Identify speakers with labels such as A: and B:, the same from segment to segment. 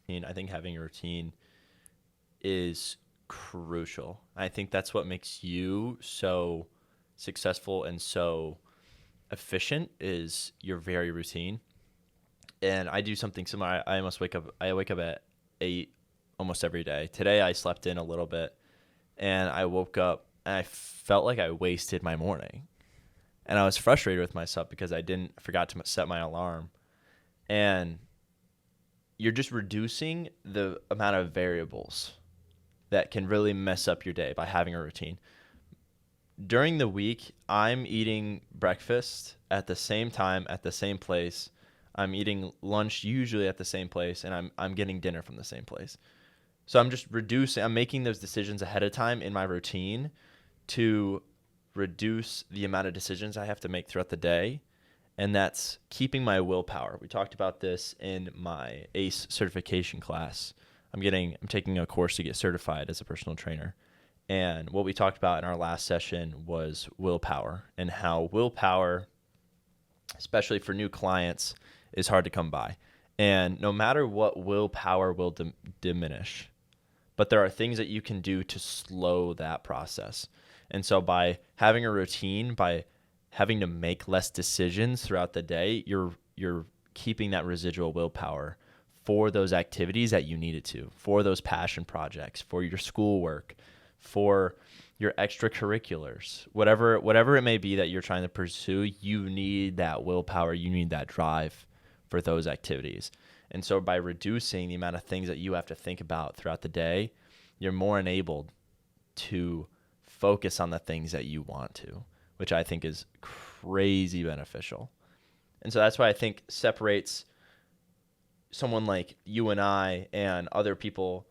A: I think having a routine is crucial. I think that's what makes you so successful and so efficient is your very routine. And I do something similar. I wake up at 8 almost every day. Today I slept in a little bit and I woke up and I felt like I wasted my morning. And I was frustrated with myself because I forgot to set my alarm. And you're just reducing the amount of variables that can really mess up your day by having a routine. During the week, I'm eating breakfast at the same time, at the same place. I'm eating lunch usually at the same place, and I'm getting dinner from the same place. So I'm making those decisions ahead of time in my routine to reduce the amount of decisions I have to make throughout the day. And that's keeping my willpower. We talked about this in my ACE certification class. I'm taking a course to get certified as a personal trainer. And what we talked about in our last session was willpower and how willpower, especially for new clients, is hard to come by. And no matter what, willpower will diminish. But there are things that you can do to slow that process. And so by having a routine, by having to make less decisions throughout the day, you're keeping that residual willpower for those activities that you need it to, for those passion projects, for your schoolwork, for your extracurriculars, whatever it may be that you're trying to pursue. You need that willpower, you need that drive for those activities. And so by reducing the amount of things that you have to think about throughout the day, you're more enabled to focus on the things that you want to, which I think is crazy beneficial. And so that's why I think separates someone like you and I and other people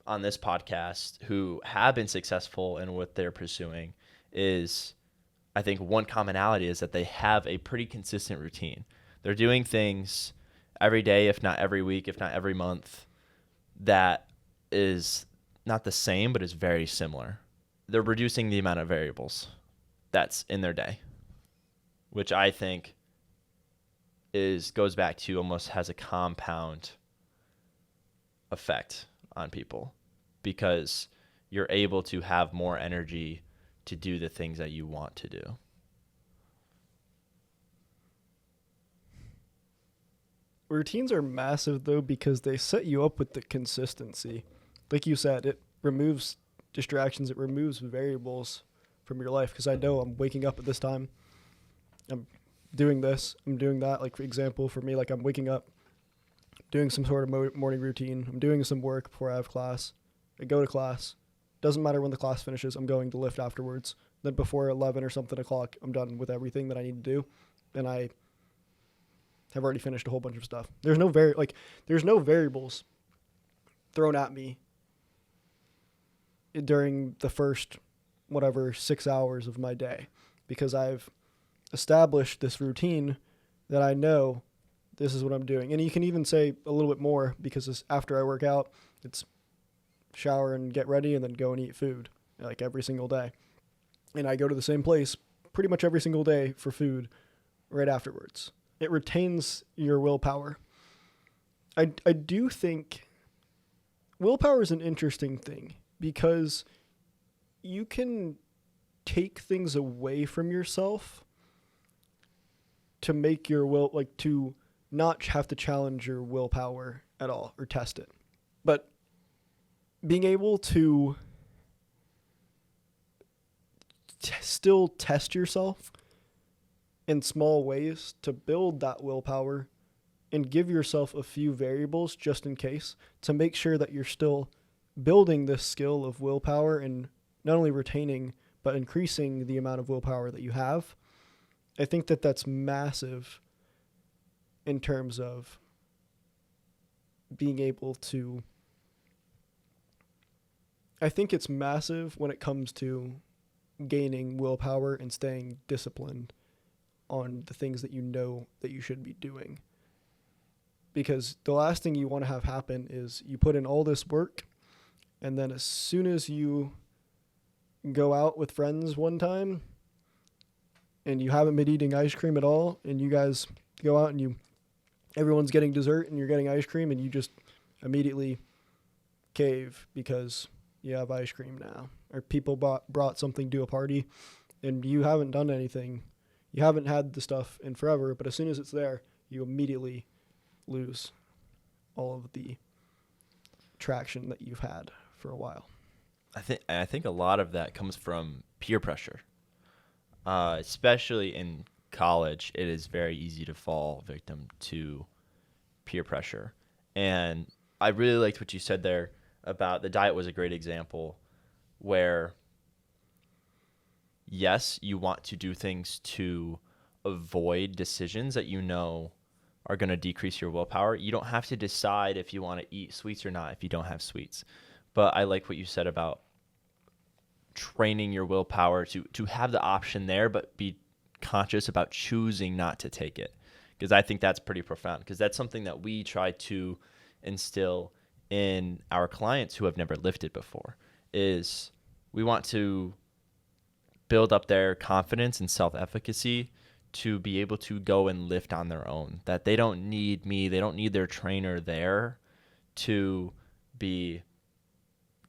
A: on this podcast who have been successful in what they're pursuing is, I think one commonality is that they have a pretty consistent routine. They're doing things every day, if not every week, if not every month, that is not the same, but is very similar. They're reducing the amount of variables that's in their day, which I think goes back to almost has a compound effect on people because you're able to have more energy to do the things that you want to do.
B: Routines are massive, though, because they set you up with the consistency. Like you said, it removes distractions. It removes variables from your life, because I know I'm waking up at this time. I'm doing this. I'm doing that. Like, for example, for me, like I'm waking up, doing some sort of morning routine. I'm doing some work before I have class. I go to class. Doesn't matter when the class finishes. I'm going to lift afterwards. Then before 11 or something o'clock, I'm done with everything that I need to do. And I have already finished a whole bunch of stuff. There's no variables thrown at me during the first 6 hours of my day, because I've established this routine that I know this is what I'm doing. And you can even say a little bit more, because after I work out, it's shower and get ready and then go and eat food, like every single day. And I go to the same place pretty much every single day for food right afterwards. It retains your willpower. I do think willpower is an interesting thing, because you can take things away from yourself to make your will, like to not have to challenge your willpower at all or test it. But being able to still test yourself in small ways to build that willpower and give yourself a few variables just in case, to make sure that you're still building this skill of willpower and not only retaining but increasing the amount of willpower that you have. I think that that's massive in terms of being able to, I think it's massive when it comes to gaining willpower and staying disciplined on the things that you know that you should be doing. Because the last thing you want to have happen is you put in all this work, and then as soon as you go out with friends one time and you haven't been eating ice cream at all, and you guys go out and everyone's getting dessert and you're getting ice cream, and you just immediately cave because you have ice cream now, or people brought something to a party and you haven't done anything. You haven't had the stuff in forever, but as soon as it's there, you immediately lose all of the traction that you've had for a while.
A: I think a lot of that comes from peer pressure, especially in college. It is very easy to fall victim to peer pressure, and I really liked what you said there about the diet. Was a great example where, yes, you want to do things to avoid decisions that you know are going to decrease your willpower. You don't have to decide if you want to eat sweets or not if you don't have sweets. But I like what you said about training your willpower to have the option there, but be conscious about choosing not to take it. Because I think that's pretty profound, because that's something that we try to instill in our clients who have never lifted before, is we want to build up their confidence and self-efficacy to be able to go and lift on their own, that they don't need me, they don't need their trainer there to be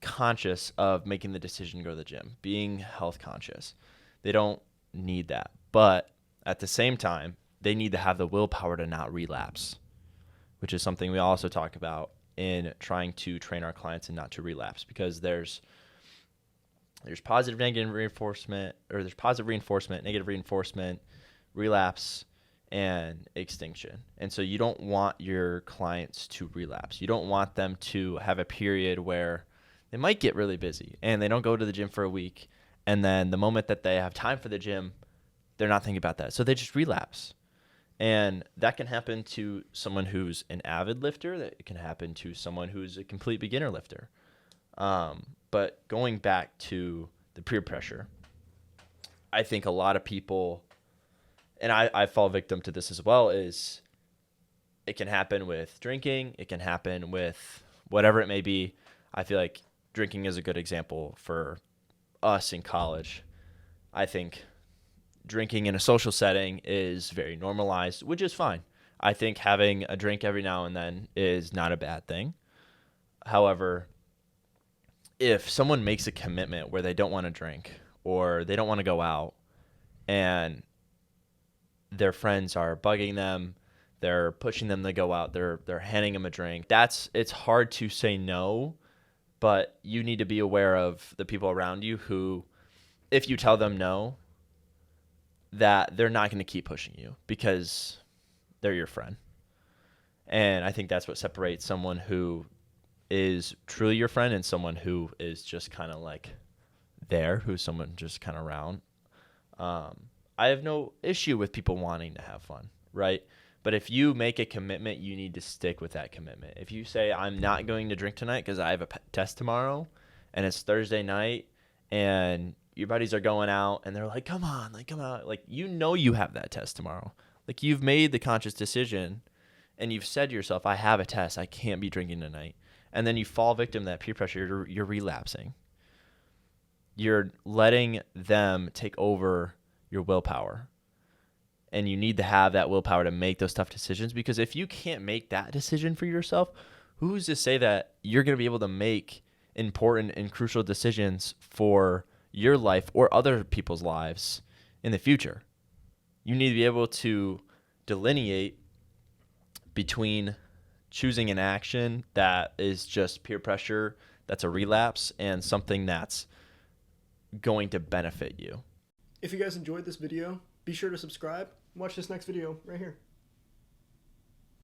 A: conscious of making the decision to go to the gym, being health conscious. They don't need that. But at the same time, they need to have the willpower to not relapse, which is something we also talk about in trying to train our clients and not to relapse, because there's positive, negative reinforcement, or there's positive reinforcement, negative reinforcement, relapse, and extinction. And so you don't want your clients to relapse. You don't want them to have a period where they might get really busy and they don't go to the gym for a week, and then the moment that they have time for the gym, they're not thinking about that. So they just relapse. And that can happen to someone who's an avid lifter. That can happen to someone who's a complete beginner lifter. But going back to the peer pressure, I think a lot of people, and I fall victim to this as well, is it can happen with drinking. It can happen with whatever it may be. I feel like drinking is a good example for us in college. I think drinking in a social setting is very normalized, which is fine. I think having a drink every now and then is not a bad thing. However, if someone makes a commitment where they don't want to drink or they don't want to go out, and their friends are bugging them, they're pushing them to go out, they're handing them a drink, it's hard to say no, but you need to be aware of the people around you who, if you tell them no, that they're not going to keep pushing you because they're your friend. And I think that's what separates someone who is truly your friend and someone who is just kind of like there, who's someone just kind of around. I have no issue with people wanting to have fun, right? But if you make a commitment, you need to stick with that commitment. If you say, I'm not going to drink tonight because I have a test tomorrow and it's Thursday night and your buddies are going out and they're like, come on. Like, you have that test tomorrow. Like, you've made the conscious decision and you've said to yourself, I have a test. I can't be drinking tonight. And then you fall victim to that peer pressure. You're relapsing. You're letting them take over your willpower. And you need to have that willpower to make those tough decisions, because if you can't make that decision for yourself, who's to say that you're going to be able to make important and crucial decisions for your life or other people's lives in the future? You need to be able to delineate between choosing an action that is just peer pressure, that's a relapse, and something that's going to benefit you.
B: If you guys enjoyed this video, be sure to subscribe and watch this next video right here.